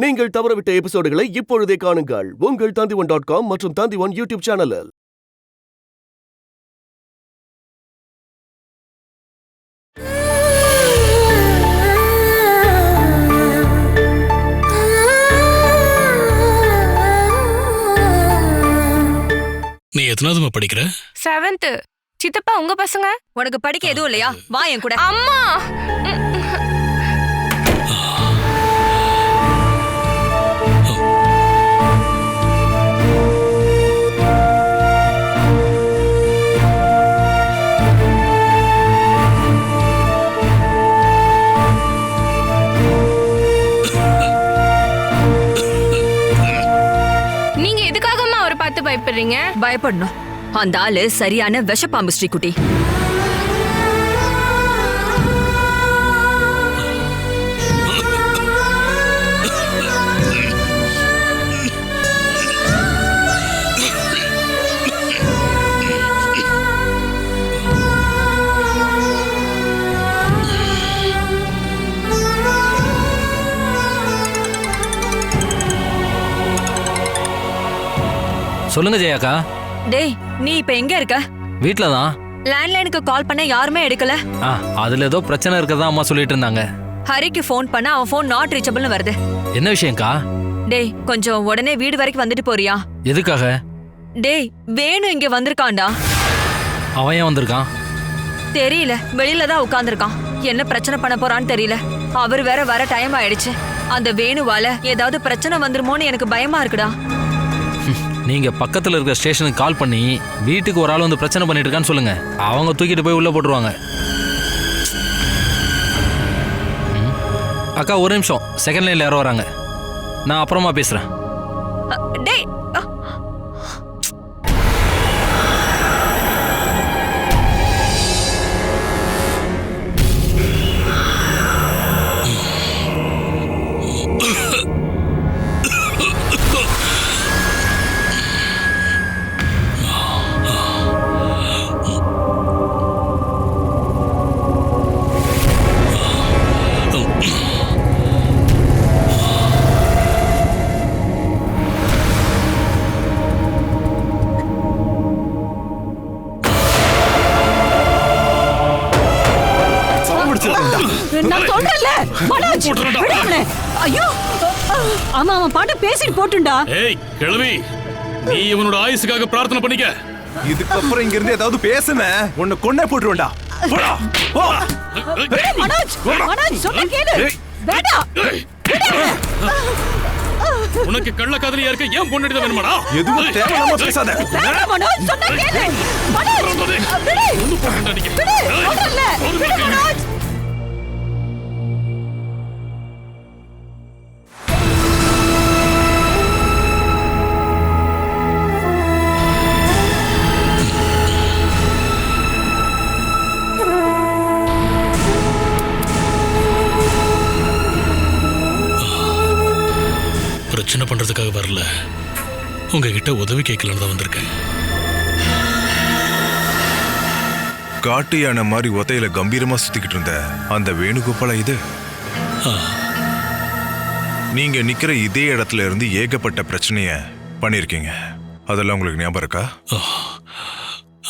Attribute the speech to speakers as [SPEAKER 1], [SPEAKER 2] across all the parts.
[SPEAKER 1] நீங்கள் தவறவிட்ட எபிசோடுகளை இப்பொழுதே காணுங்கள் உங்கள் Tandivan.com மற்றும் Tandivan யூடியூப் சேனலில்.
[SPEAKER 2] நீ எத்தனாவதுமா படிக்கிற?
[SPEAKER 3] 7th. சித்தப்பா உங்க பசங்க?
[SPEAKER 4] உனக்கு படிக்க எதுவும் இல்லையா? வா என் கூட.
[SPEAKER 3] அம்மா நீங்க எதுக்காகம்மா அவரை பார்த்து பயப்படுறீங்க?
[SPEAKER 4] பயப்படணும். அந்த ஆளு சரியான விஷப்பாம்பு ஸ்ரீகுட்டி.
[SPEAKER 5] சொல்லுங்க ஜெயாக்கா.
[SPEAKER 4] டேய், நீ இப்ப எங்க இருக்க?
[SPEAKER 5] வீட்ல தான்.
[SPEAKER 4] லேண்ட்லைனுக்கு கால் பண்ண யாருமே எடுக்கல.
[SPEAKER 5] அதுல ஏதோ பிரச்சனை இருக்கதா அம்மா சொல்லிட்டு இருந்தாங்க.
[SPEAKER 4] ஹரிக்கு ஃபோன் பண்ண அவன் ஃபோன் நாட் ரீச்சபிள்னு வருது.
[SPEAKER 5] என்ன விஷயம்க்கா?
[SPEAKER 4] டேய், கொஞ்சம் உடனே வீடு வரைக்கும் வந்துட்டு போறியா?
[SPEAKER 5] எதுக்காக?
[SPEAKER 4] டேய், வேணு இங்க வந்திருக்கான்டா.
[SPEAKER 5] அவன் ஏன் வந்திருக்கான்?
[SPEAKER 4] தெரியல, வெளியில தான் உட்கார்ந்திருக்கான். என்ன பிரச்சனை பண்ண போறான்னு தெரியல. அவர் வேற வர டைம் ஆயிடுச்சு. அந்த வேணுவால ஏதாவது பிரச்சனை வந்துருமோன்னு எனக்கு பயமா இருக்குடா.
[SPEAKER 5] நீங்க பக்கத்துல இருக்க ஸ்டேஷனுக்கு கால் பண்ணி வீட்டுக்கு ஒரு ஆள் வந்து பிரச்சனை பண்ணிட்டு இருக்கான்னு சொல்லுங்க. அவங்க தூக்கிட்டு போய் உள்ள போட்டுருவாங்க. அக்கா ஒரு நிமிஷம், செகண்ட் லைன்ல யாரோ வராங்க. நான் அப்புறமா பேசுறேன்.
[SPEAKER 4] டேய்,
[SPEAKER 6] நான் சொல்றேன்ல மனோஜ், விடாமலே. ஐயோ, அவன் பாட்டு பேசிட்டு போட்டுண்டா.
[SPEAKER 2] ஏய் கிழவி, நீ இவனோட ஆயுசுக்காக பிரார்த்தனை பண்ணிக்க.
[SPEAKER 7] இதுக்கப்புறம் இங்க இருந்து ஏதாவது பேசுன உன்னை கொன்னே போட்டுருவேன்டா.
[SPEAKER 6] மனோஜ், மனோஜ் சொன்ன கேளு. வேண்டாம்.
[SPEAKER 2] உனக்கு கள்ள காதலியா இருக்க ஏன் பொண்ணுட்டு தான் வேணுமாடா?
[SPEAKER 7] எதுவும் தேவையில்லாம பேசாத.
[SPEAKER 6] வேண்டாம் மனோஜ், சொன்ன கேளு. மனோஜ், விடு.
[SPEAKER 2] ஒண்ணு போட்டு அடிக்க.
[SPEAKER 6] விடு, சொல்றேன்ல. விடு மனோஜ்.
[SPEAKER 2] பிரச்சனை பண்றதுக்காக வரல, உங்ககிட்ட உதவி கேட்கலான்னு தான் வந்திருக்கேன்.
[SPEAKER 7] காட்டு யானை மாதிரி ஒத்தையில கம்பீரமா சுத்திக்கிட்டு இருந்த அந்த வேணுகோபாலா இது? நீங்க நிக்கிற இதே இடத்துல இருந்து ஏகப்பட்ட பிரச்சனைய பண்ணிருக்கீங்க. அதெல்லாம் உங்களுக்கு ஞாபகம் இருக்கா?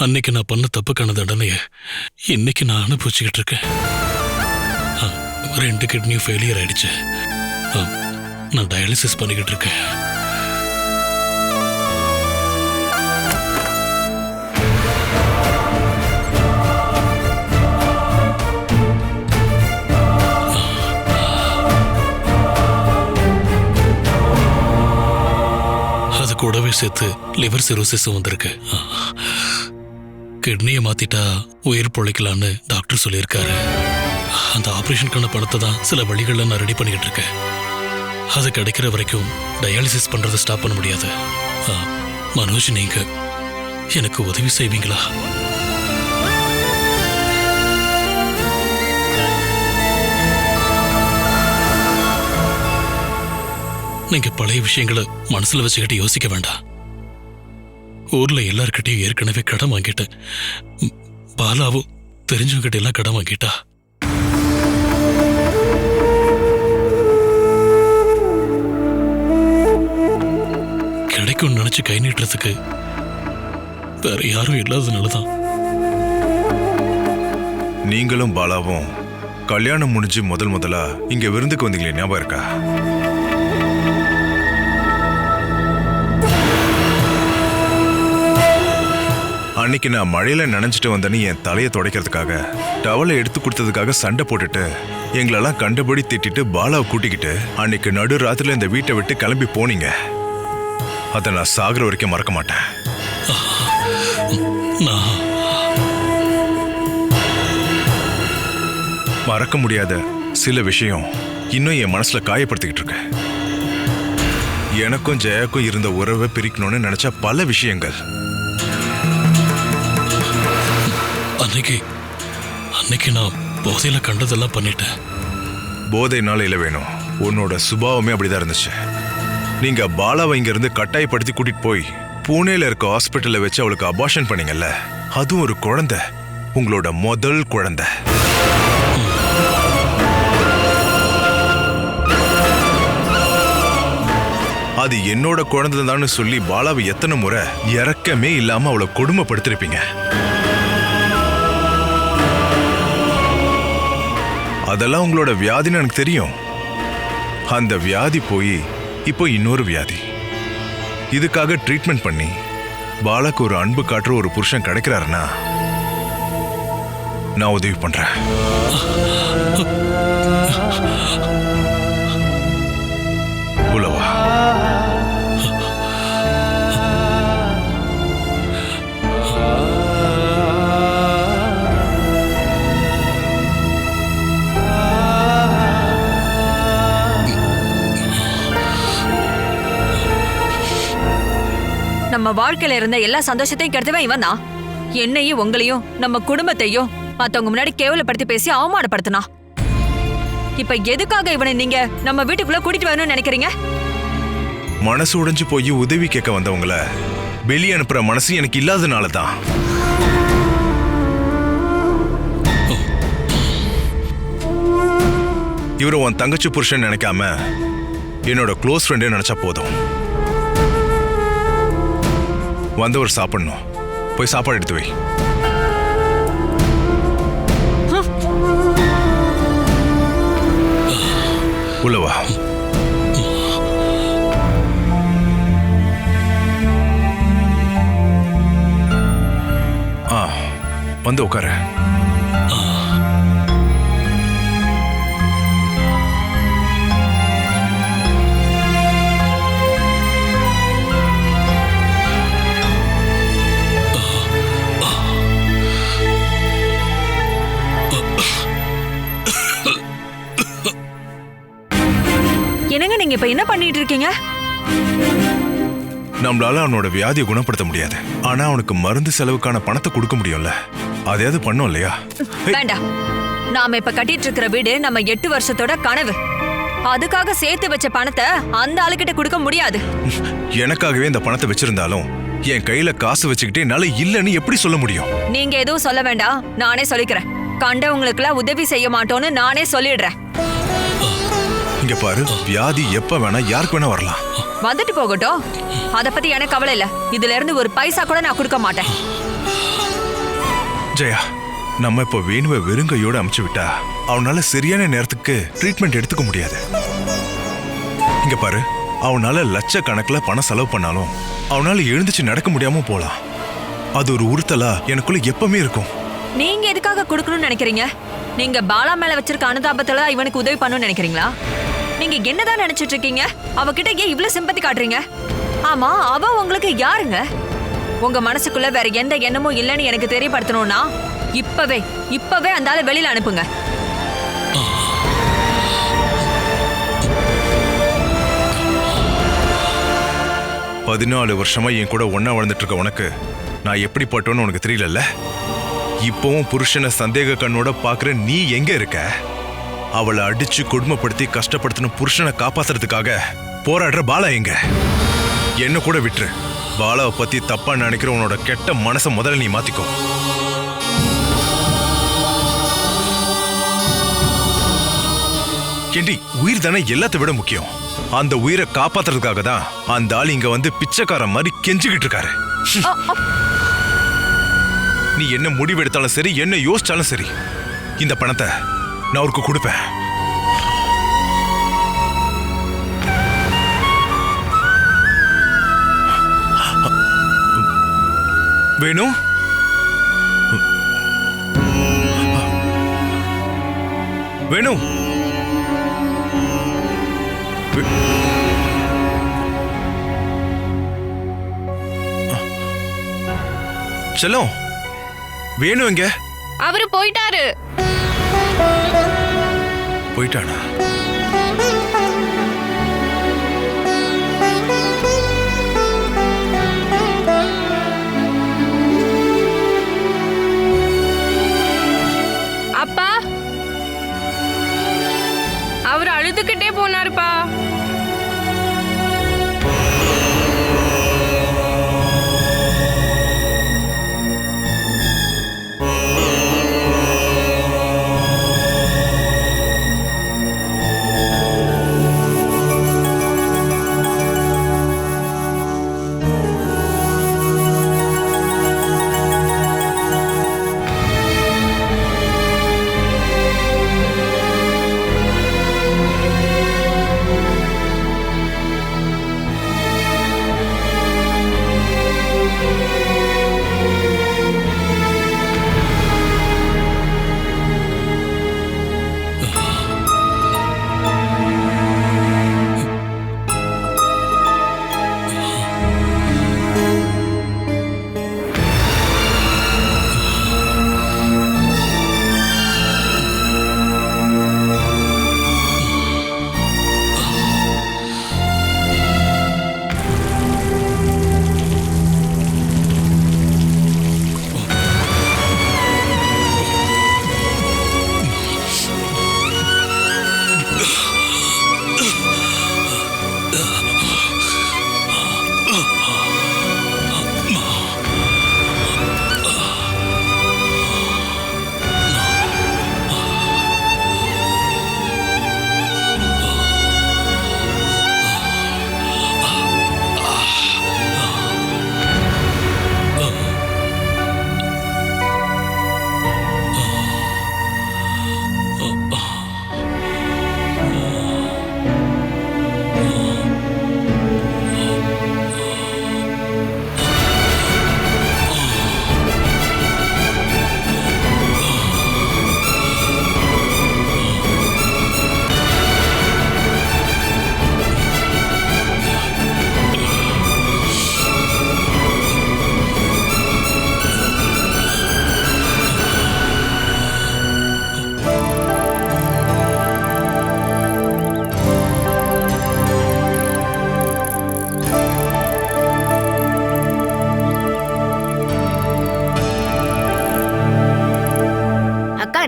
[SPEAKER 2] அன்னைக்கு நான் பண்ண தப்புக்கான தண்டனைய இன்னைக்கு நான் அனுபவிச்சுக்கிட்டு இருக்கேன். 2 கிட்னியும் ஃபெயிலியர் ஆயிடுச்சு. நான் டயாலிசிஸ் பண்ணிக்கிட்டு இருக்கேன். அது கூடவே சேர்த்து லிவர் சிரோசிஸும் வந்திருக்கு. கிட்னியை மாத்திட்டா உயிர் பொழைக்கலான்னு டாக்டர் சொல்லியிருக்காரு. அந்த ஆபரேஷனுக்கான பணத்தை தான் சில வழிகளில் நான் ரெடி பண்ணிக்கிட்டு இருக்கேன். அது கிடைக்கிற வரைக்கும் டயாலிசிஸ் பண்றதை ஸ்டாப் பண்ண முடியாது. மனோஜ், நீங்க எனக்கு உதவி செய்வீங்களா? நீங்க பழைய விஷயங்களை மனசுல வச்சுக்கிட்டு யோசிக்க வேண்டாம். ஊர்ல எல்லார்கிட்டையும் ஏற்கனவே கடன் வாங்கிட்டேன். பாலாவும் தெரிஞ்சவங்கிட்ட எல்லாம் கடன் வாங்கிட்டா.
[SPEAKER 7] ம்.
[SPEAKER 2] ம்.
[SPEAKER 7] ம்.
[SPEAKER 2] கிடைக்கும்னு நினைச்சு கை நீட்டுறதுக்கு வேற யாரும் இல்லாததுனாலதான்.
[SPEAKER 7] நீங்களும் பாலாவும் கல்யாணம் முடிஞ்சு முதலா இங்க விருந்துக்கு வந்தீங்களே, ஞாபகம் இருக்கா? அன்னைக்கு நான் மழையில நனைஞ்சிட்டு வந்தேன்னு என் தலையை துடைக்கிறதுக்காக டவலை எடுத்து கொடுத்ததுக்காக சண்டை போட்டுட்டு எங்களெல்லாம் கண்டபடி திட்டிட்டு பாலாவை கூட்டிக்கிட்டு அன்னைக்கு நடு ராத்திரில இந்த வீட்டை விட்டு கிளம்பி போனீங்க. அதை நான் சாகுற வரைக்கும் மறக்க மாட்டேன். மறக்க முடியாத சில விஷயம் இன்னும் என் மனசுல காயப்படுத்திக்கிட்டு இருக்கேன். எனக்கும் ஜெயாக்கும் இருந்த உறவை பிரிக்கணும்னு நினைச்ச பல விஷயங்கள்.
[SPEAKER 2] அன்னைக்கு நான் போதையில கண்டதெல்லாம் பண்ணிட்டேன்.
[SPEAKER 7] போதைனால இல்ல வேணும், உன்னோட சுபாவமே அப்படிதான் இருந்துச்சு. நீங்க பாலாவை இங்க இருந்து கட்டாயப்படுத்தி கூட்டிட்டு போய் பூனேல இருக்க ஹாஸ்பிட்டல்ல வச்சு அவளுக்கு அபார்ஷன் பண்ணீங்கல்ல, அதுவும் ஒரு குழந்தை, உங்களோட முதல் குழந்தை. அது என்னோட குழந்தை தான் சொல்லி பாலாவை எத்தனை முறை இறக்கமே இல்லாம அவளை கொடுமைப்படுத்திருப்பீங்க. அதெல்லாம் உங்களோட வியாதின்னு எனக்கு தெரியும். அந்த வியாதி போய் இப்போ இன்னொரு வியாதி. இதுக்காக ட்ரீட்மெண்ட் பண்ணி பாலாக்கு ஒரு அன்பு காட்டுற ஒரு புருஷன் கிடைக்கிறாருன்னா நான் உதவி பண்றேன். உலவா
[SPEAKER 4] நம்ம வாழ்க்கையில இருந்த எல்லா சந்தோஷத்தையும் கெடுத்தவன் இவன் தான். என்னையும் உங்களையும் நம்ம குடும்பத்தையும் மத்தவங்க முன்னாடி கேவலப்படுத்தி பேசி அவமானப்படுத்தினா. இப்ப எதுக்காக இவனை நீங்க நம்ம வீட்டுக்குள்ள கூட்டிட்டு வரணும்னு நினைக்கிறீங்க?
[SPEAKER 7] மனசு உடைஞ்சு போய் உதவி கேட்க வந்தவங்கள வெளியே அனுப்புற மனசு எனக்கு இல்லாதனால தான். இவரை உன் தங்கச்சி புருஷன் நினைக்காம என்னோட க்ளோஸ் ஃப்ரெண்டே நினைச்சா போதும். வந்தவர் சாப்பிடணும், போய் சாப்பாடு எடுத்து வை. உள்ளவா. வந்து உட்கார.
[SPEAKER 4] என்னங்க நீங்க இப்ப என்ன பண்ணிட்டு இருக்கீங்க?
[SPEAKER 7] நம்மளால அவனோட வியாதியை குணப்படுத்த முடியாது, ஆனா அவனுக்கு மருந்து செலவுக்கான பணத்தை கொடுக்க முடியும்ல, அதையாவது பண்ணோம் இல்லையா?
[SPEAKER 4] வேண்டாம். நாம இப்ப கட்டிட்டு இருக்கிற வீடு நம்ம 8 வருஷத்தோட கனவு. அதுக்காக சேர்த்து வச்ச பணத்தை அந்த ஆளுகிட்ட கொடுக்க முடியாது.
[SPEAKER 7] எனக்காகவே இந்த பணத்தை வச்சிருந்தாலும் என் கையில காசு வச்சுக்கிட்டே என்னால இல்லன்னு எப்படி சொல்ல முடியும்?
[SPEAKER 4] நீங்க எதுவும் சொல்ல வேண்டாம், நானே சொல்லிக்கிறேன். கண்டவங்களுக்குலாம் உதவி செய்ய மாட்டோம்னு நானே சொல்லிடுறேன்.
[SPEAKER 7] இங்க பாரு, வியாதி எப்ப வேணா யாருக்கு வேணா வரலாம்.
[SPEAKER 4] வந்துட்டு போகட்டும், அத பத்தி எனக்கு கவலை இல்ல. இதுல இருந்து ஒரு பைசா கூட நான் கொடுக்க மாட்டேன்.
[SPEAKER 7] ஜெயா, நம்ம இப்ப வேணுவ வெறுங்கையோட அமுச்சு விட்டா அவனால சரியான நேரத்துக்கு ட்ரீட்மெண்ட் எடுத்துக்க முடியாது. இங்க பாரு, அவனால லட்சக்கணக்குல பணம் செலவு பண்ணாலும் அவனால எழுந்துச்சு நடக்க முடியாம போலாம். அது ஒரு உறுத்தலா எனக்குள்ள எப்பவுமே இருக்கும்.
[SPEAKER 4] நீங்க எதுக்காக கொடுக்கணும்னு நினைக்கிறீங்க? நீங்க பாலா மேல வச்சிருக்க அனுதாபத்துல இவனுக்கு உதவி பண்ணணும்னு நினைக்கிறீங்களா? நீங்க என்னதான் நினைச்சிட்டு இருக்கீங்க? அவகிட்ட ஏன் இவ்வளவு சிம்பத்தி காட்டுறீங்க? ஆமா, அவ உங்களுக்கு யாருங்க? உங்க மனசுக்குள்ள வேற எந்த எண்ணமும் இல்லைன்னு எனக்கு தெரியப்படுத்தணும்னா இப்பவே அந்த ஆளை வெளியில அனுப்புங்க.
[SPEAKER 7] பதினாலு வருஷமா என் கூட ஒன்னா வாழ்ந்துட்டு இருக்க உனக்கு நான் எப்படி பட்டோன்னு உனக்கு தெரியல. இப்பவும் புருஷனை சந்தேக கண்ணோட பாக்குற நீ எங்க இருக்க? அவளை அடிச்சு கொடுமைப்படுத்தி கஷ்டப்படுத்தின புருஷனை காப்பாத்துறதுக்காக போராடுற பாலா எங்க? என்ன கூட விட்டுரு. பாலாவை பத்தி தப்பா நினைக்கிற உன்னோட கெட்ட மனசை முதல்ல நீ மாத்திக்கோ. ஏண்டி, உயிர் தானே எல்லாத்தை விட முக்கியம். அந்த உயிரை காப்பாத்துறதுக்காக தான் அந்த ஆள் இங்க வந்து பிச்சைக்காரன் மாதிரி கெஞ்சிக்கிட்டு இருக்காரு. நீ என்ன முடிவு எடுத்தாலும் சரி, என்ன யோசிச்சாலும் சரி, இந்த பணத்தை நான் அவருக்கு கொடுப்பேன். வேணும் வேணும் செல்லம், வேணும் எங்க?
[SPEAKER 3] அவரு போயிட்டாரு.
[SPEAKER 7] போயிட்டானா?
[SPEAKER 3] அப்பா, அவர் அழுதுகிட்டே போனாருப்பா.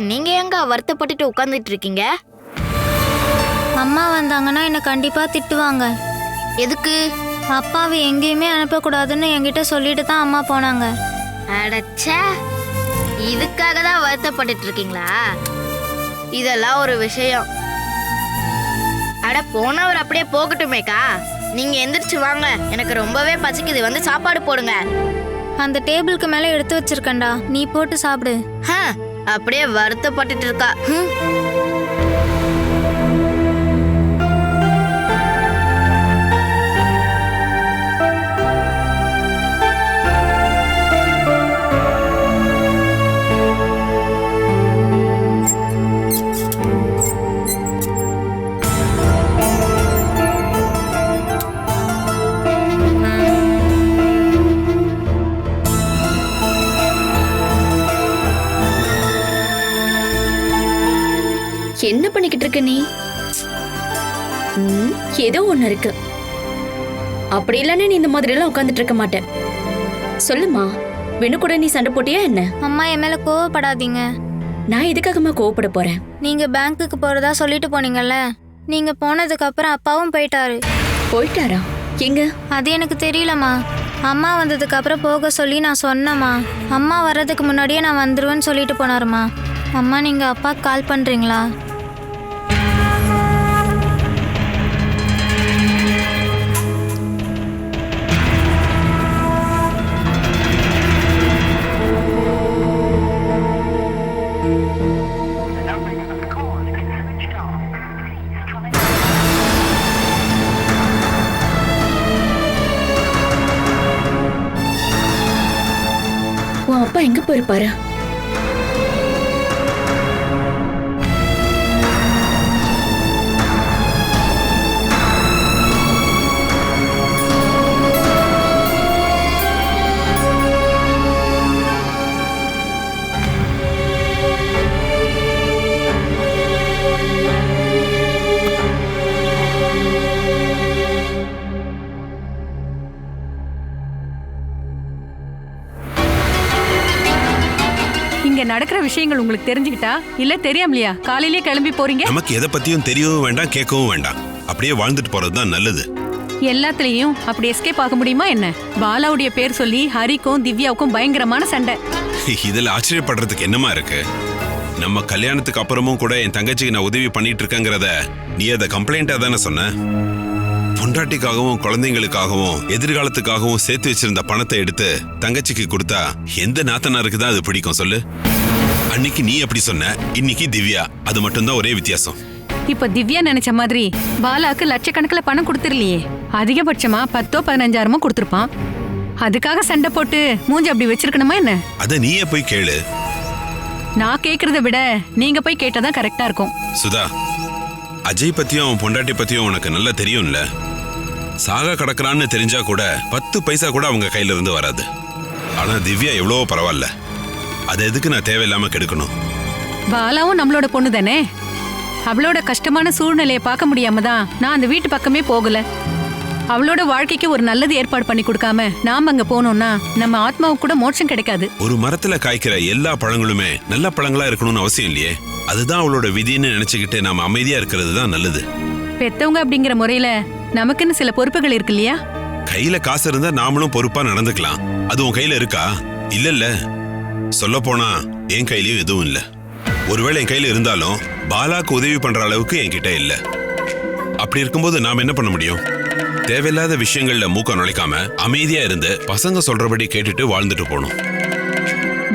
[SPEAKER 8] நீங்க எங்க வருத்தப்பட்டுட்டு உட்கார்ந்துட்டு இருக்கீங்க?
[SPEAKER 9] அம்மா வந்தாங்கன்னா என்னை கண்டிப்பா திட்டுவாங்க.
[SPEAKER 8] எதுக்கு?
[SPEAKER 9] அப்பாவை எங்கேயுமே அனுப்பக்கூடாதுன்னு என்கிட்ட சொல்லிட்டு தான் அம்மா போனாங்க.
[SPEAKER 8] அடச்சே, இதுக்காக தான் வருத்தப்பட்டுட்டு இருக்கீங்களா? இதெல்லாம் ஒரு விஷயம். அட போனவர் அப்படியே போகட்டுமேக்கா. நீங்க எந்திரிச்சு வாங்க, எனக்கு ரொம்பவே பசிக்குது, வந்து சாப்பாடு போடுங்க.
[SPEAKER 9] அந்த டேபிளுக்கு மேல எடுத்து வச்சிருக்கேன்டா, நீ போட்டு சாப்பிடு.
[SPEAKER 8] அப்படியே வருத்தப்பட்டுட்டு இருக்கா.
[SPEAKER 6] என்ன பண்ணிக்கிட்டு இருக்க நீ? ஏதோ ஒண்ணு இருக்கு. அப்படி இல்லைன்னு நீ இந்த மாதிரி எல்லாம் உட்கார்ந்துட்டு இருக்க மாட்டேன். சொல்லுமா, வேணு கூட நீ சண்டை போட்டியா என்ன?
[SPEAKER 9] அம்மா என் மேல கோவப்படாதீங்க.
[SPEAKER 6] நான் எதுக்காகமா கோவப்பட போறேன்?
[SPEAKER 9] நீங்க பேங்க்குக்கு போறதா சொல்லிட்டு போனீங்கல்ல, நீங்க போனதுக்கு அப்புறம் அப்பாவும் போயிட்டாரு.
[SPEAKER 6] போயிட்டாரா? எங்க?
[SPEAKER 9] அது எனக்கு தெரியலம்மா. அம்மா வந்ததுக்கு அப்புறம் போக சொல்லி நான் சொன்னம்மா. அம்மா வர்றதுக்கு முன்னாடியே நான் வந்துருவேன்னு சொல்லிட்டு போனாருமா. அம்மா, நீங்க அப்பாக்கு கால் பண்றீங்களா?
[SPEAKER 6] அப்பா எங்க போயிருப்பாரு?
[SPEAKER 10] இங்க நடக்கிற விஷயங்கள் உங்களுக்கு தெரிஞ்சுக்கிட்டா இல்ல தெரியாமலையா காலையிலேயே கிளம்பி போறீங்க?
[SPEAKER 11] நமக்கு எதை பத்தியும் தெரியவும் வேண்டாம், கேட்கவும் வேண்டாம். அப்படியே வாழ்ந்துட்டு போறதுதான் நல்லது.
[SPEAKER 10] எல்லாத்துலயும் அப்படி எஸ்கேப் ஆக முடியுமா என்ன? பாலாவுடைய பேர் சொல்லி ஹரிக்கும் திவ்யாவுக்கும் பயங்கரமான சண்டை.
[SPEAKER 11] இதுல ஆச்சரியப்படுறதுக்கு என்னமா இருக்கு? நம்ம கல்யாணத்துக்கு அப்புறமும் கூட என் தங்கச்சிக்கு நான் உதவி பண்ணிட்டு இருக்கேங்கிறத நீ அதை கம்ப்ளைண்டா தானே சொன்ன? பொண்டாட்டிக்காகவும் குழந்தைங்களுக்காகவும் எதிர்காலத்துக்காகவும் சேர்த்து வச்சிருந்த பணத்தை எடுத்து தங்கச்சிக்கு கொடுத்தா எந்த நாத்தனாருக்கு தான் அது பிடிக்கும் சொல்லு? அன்னைக்கு நீ அப்படி சொன்ன, இன்னைக்கு திவ்யா. அது மட்டும்தான் ஒரே வித்தியாசம்.
[SPEAKER 10] இப்ப திவ்யா நினைச்ச மாதிரி பாலாக்கு லட்சக்கணக்கில் பணம் கொடுத்துருலையே, அதிகபட்சமா 10 15 கொடுத்துருப்பான். அதுக்காக சண்டை போட்டு மூஞ்சி அப்படி வச்சிருக்கணுமா என்ன?
[SPEAKER 11] அத நீயே போய் கேளு.
[SPEAKER 10] நான் கேக்குறத விட நீங்க போய் கேட்டாதான் கரெக்டா இருக்கும்.
[SPEAKER 11] சுதா, அஜய் பத்தியும் அவன் பொண்டாட்டி பத்தியும் உனக்கு நல்லா தெரியும்ல. சாக கடக்குறான்னு தெரிஞ்சா கூட 10 பைசா கூட அவங்க கையில இருந்து வராது. ஆனா திவ்யா எவ்வளவோ பரவாயில்ல. அது எதுக்கு நான் தேவையில்லாம கெடுக்கணும்?
[SPEAKER 10] பாலாவும் நம்மளோட பொண்ணு தானே. அவளோட கஷ்டமான சூழ்நிலையை பார்க்க முடியாம தான் நான் அந்த வீட்டு பக்கமே போகல. அவளோட வாழ்க்கைக்கு ஒரு நல்லது ஏற்பாடு பண்ணி கொடுக்காம நாம அங்க போனோம்னா நம்ம ஆத்மாவுக்கு கூட மோட்சம் கிடைக்காது.
[SPEAKER 11] ஒரு மரத்துல காய்க்கிற எல்லா பழங்களுமே நல்ல பழங்களா இருக்கணும்னு அவசியம் இல்லையே. அதுதான் அவளோட விதின்னு நினைச்சுக்கிட்டு நாம அமைதியா இருக்கிறது தான் நல்லது.
[SPEAKER 10] பெத்தவங்க அப்படிங்கிற முறையில நமக்குன்னு சில பொறுப்புகள் இருக்கு இல்லையா?
[SPEAKER 11] கையில காசு இருந்தா நாமளும் பொறுப்பா நடந்துக்கலாம். அது உன் கையில இருக்கா? இல்ல. சொல்ல போனா என் கையிலயும் எதுவும் இல்ல. ஒருவேளை என் கையில இருந்தாலும் பாலாக்கு உதவி பண்ற அளவுக்கு என்கிட்ட இல்ல. அப்படி இருக்கும்போது நாம என்ன பண்ண முடியும்? தேவையில்லாத விஷயங்கள்ல மூக்க நுழைக்காம அமைதியா இருந்து பசங்க சொல்றபடி கேட்டுட்டு வாழ்ந்துட்டு போகணும்.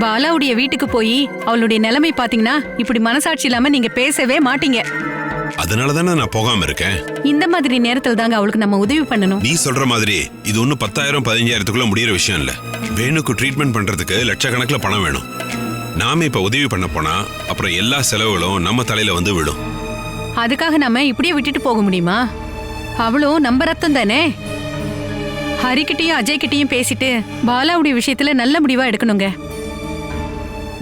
[SPEAKER 10] பாலாவுடைய வீட்டுக்கு போய் அவளுடைய நிலைமை பாத்தீங்கன்னா இப்படி மனசாட்சி இல்லாம நீங்க பேசவே மாட்டீங்க.
[SPEAKER 11] அதனாலதானே நான் போகாம இருக்கேன்.
[SPEAKER 10] இந்த மாதிரி நேரத்துல தாங்க அவளுக்கு நம்ம உதவி பண்ணணும்.
[SPEAKER 11] நீ சொல்ற மாதிரி இது ஒன்னும் 10,000 15,000க்குள்ள முடியற விஷயம் இல்ல. வேணுக்கு ட்ரீட்மெண்ட் பண்றதுக்கு லட்சக்கணக்கில் பணம் வேணும். நாம இப்ப உதவி பண்ண போனா அப்புறம் எல்லா செலவுகளும் நம்ம தலையில வந்து விடும்.
[SPEAKER 10] அதுக்காக நம்ம இப்படியே விட்டுட்டு போக முடியுமா? அவளும் நம்ம ரத்தம் தானே. ஹரிக்கிட்டையும் அஜய் கிட்டையும் பேசிட்டு பாலாவுடைய விஷயத்துல நல்ல முடிவா எடுக்கணுங்க.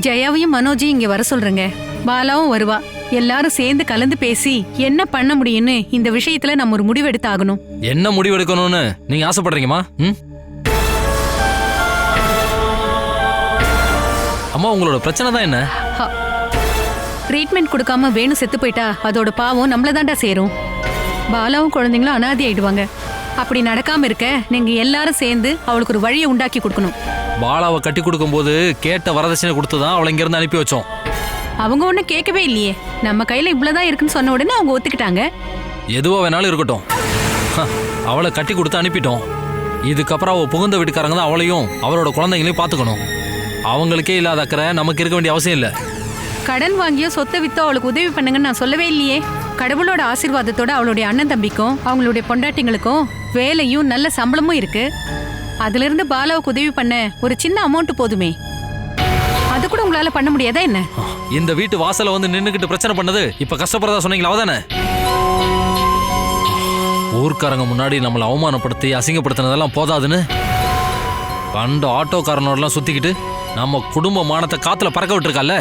[SPEAKER 10] ஜெயாவையும் மனோஜையும் இங்க வர சொல்றேங்க. பாலாவும் வருவா. எல்லாரும் சேர்ந்து கலந்து பேசி என்ன பண்ண முடியும்னு இந்த விஷயத்துல நம்ம ஒரு முடிவு எடுத்து ஆகணும்.
[SPEAKER 5] என்ன முடிவு எடுக்கணும்னு நீங்க ஆசைப்படுறீங்கம்மா? அம்மா, உங்களோட பிரச்சனை தான் என்ன?
[SPEAKER 10] ட்ரீட்மெண்ட் கொடுக்காம வேணு செத்து போயிட்டா அதோட பாவம் நம்மள தாண்டா சேரும். பாலாவும் குழந்தைங்களும் அனாதி ஆயிடுவாங்க. அப்படி நடக்காம இருக்க நீங்க எல்லாரும் சேர்ந்து அவளுக்கு ஒரு வழியை உண்டாக்கி கொடுக்கணும்.
[SPEAKER 5] பாலாவை கட்டி கொடுக்கும் போது கேட்ட வரதட்சணை கொடுத்துதான் அவளை இங்க இருந்து அனுப்பி வச்சோம்.
[SPEAKER 10] அவங்க ஒன்னும் கேட்கவே இல்லையே. நம்ம கையில இவ்வளவுதான் இருக்குன்னு சொன்ன உடனே அவங்க ஒத்துக்கிட்டாங்க.
[SPEAKER 5] எதுவோ வேணாலும் இருக்கட்டும், அவளை கட்டி கொடுத்து அனுப்பிட்டோம். இதுக்கப்புறம் அவ புகுந்த வீட்டுக்காரங்க தான் அவளையும் அவளோட குழந்தைங்களையும் பார்த்துக்கணும். அவங்களுக்கே இல்லாத அக்கறை நமக்கு இருக்க வேண்டிய அவசியம் இல்லை.
[SPEAKER 10] கடன் வாங்கியோ சொத்தை வித்தோ அவளுக்கு உதவி பண்ணுங்கன்னு நான் சொல்லவே இல்லையே. கடவுளோட ஆசீர்வாதத்தோட அவளுடைய அண்ணன் தம்பிக்கும் அவங்களுடைய பொண்டாட்டிங்களுக்கும் வேலையும் நல்ல சம்பளமும் இருக்கு. அதுல இருந்து பாலாவுக்கு உதவி பண்ண ஒரு சின்ன அமௌண்ட் போதுமே. அது கூட உங்களால பண்ண முடியாதா என்ன?
[SPEAKER 5] இந்த வீட்டு வாசல வந்து நின்னுக்கிட்டு பிரச்சனை பண்ணது இப்ப கஷ்டப்படுறதா சொன்னீங்களா? அவதானே ஊர்க்காரங்க முன்னாடி நம்மளை அவமானப்படுத்தி அசிங்கப்படுத்தினதெல்லாம் போதாதுன்னு கண்டு ஆட்டோக்காரனோடலாம் சுத்திக்கிட்டு நம்ம குடும்ப மானத்தை காத்துல பறக்க விட்டுருக்கால.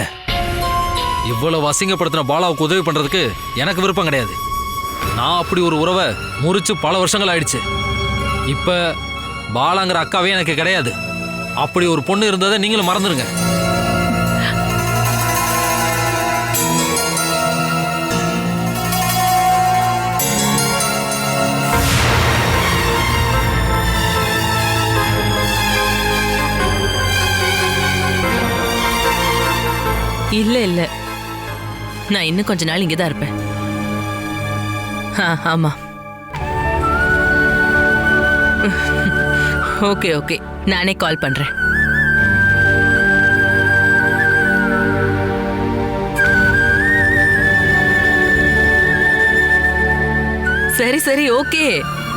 [SPEAKER 5] இவ்வளவு அசிங்கப்படுத்தின பாலாவுக்கு உதவி பண்றதுக்கு எனக்கு விருப்பம் கிடையாது. நான் அப்படி ஒரு உறவை முறிச்சு பல வருஷங்கள் ஆயிடுச்சு. இப்ப பாலாங்கிற அக்காவே எனக்கு கிடையாது. அப்படி ஒரு பொண்ணு இருந்ததை நீங்களும் மறந்துடுங்க.
[SPEAKER 12] இல்ல இல்ல, நான் இன்னும் கொஞ்ச நாள் இங்கதான் இருப்பேன். ஆமா. ஓகே ஓகே, நானே கால் பண்றேன். சரி சரி ஓகே,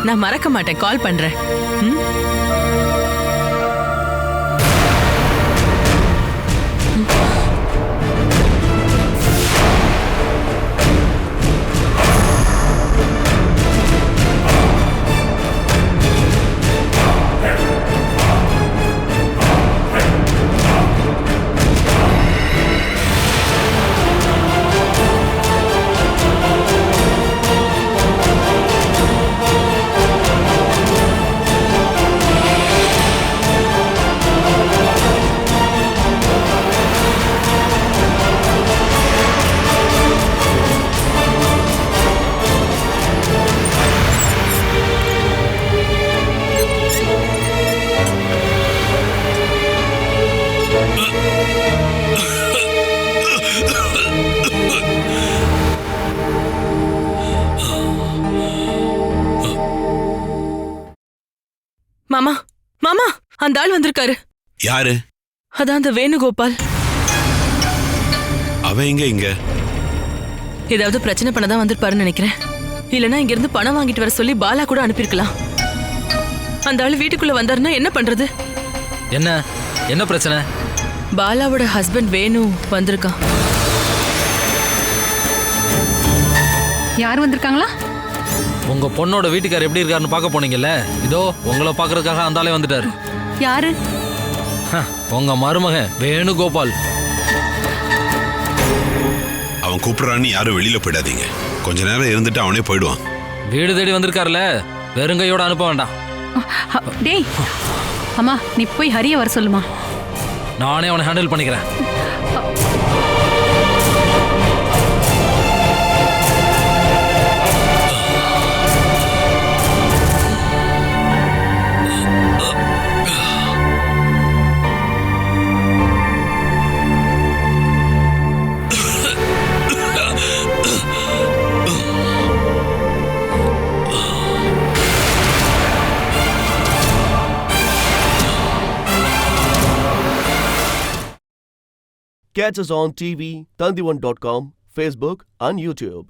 [SPEAKER 12] நான் மறக்க மாட்டேன், கால் பண்றேன். மாமா மாமா, அந்த ஆள் வந்திருக்காரு.
[SPEAKER 11] யாரு?
[SPEAKER 12] அதான் அந்த வேணுகோபால்.
[SPEAKER 11] அவன் எங்க இங்க?
[SPEAKER 12] ஏதாவது பிரச்சனை பண்ணதான் வந்திருப்பாருன்னு நினைக்கிறேன். இல்லனா இங்க இருந்து பணம் வாங்கிட்டு வர சொல்லி பாலா கூட அனுப்பியிருக்கலாம். அந்த ஆள் வீட்டுக்குள்ள வந்தாருன்னா என்ன பண்றது?
[SPEAKER 5] என்ன பிரச்சனை?
[SPEAKER 12] பாலாவோட ஹஸ்பண்ட் வேணு வந்திருக்கான்.
[SPEAKER 10] யார் வந்திருக்காங்களா?
[SPEAKER 5] உங்க பொண்ணோட வீட்டுக்காரர் எப்படி இருக்காருன்னு பார்க்க போனீங்கல்ல, இதோ உங்களை பார்க்கறதுக்காக அந்த ஆளே வந்துட்டாரு.
[SPEAKER 10] யாரு?
[SPEAKER 5] உங்க மருமகன் வேணுகோபால்.
[SPEAKER 11] அவன் கூப்பிடுறான்னு யாரும் வெளியில போயிடாதீங்க. கொஞ்ச நேரம் இருந்துட்டு அவனே போயிடுவான்.
[SPEAKER 5] வீடு தேடி வந்திருக்காருல, வெறுங்கையோட அனுப்ப வேண்டாம்.
[SPEAKER 10] டேய் அம்மா, நீ போய் ஹரிய வர சொல்லுமா.
[SPEAKER 5] நானே அவனை ஹேண்டில் பண்ணிக்கிறேன்.
[SPEAKER 1] Catch us on TV, Tandivan.com, Facebook and YouTube.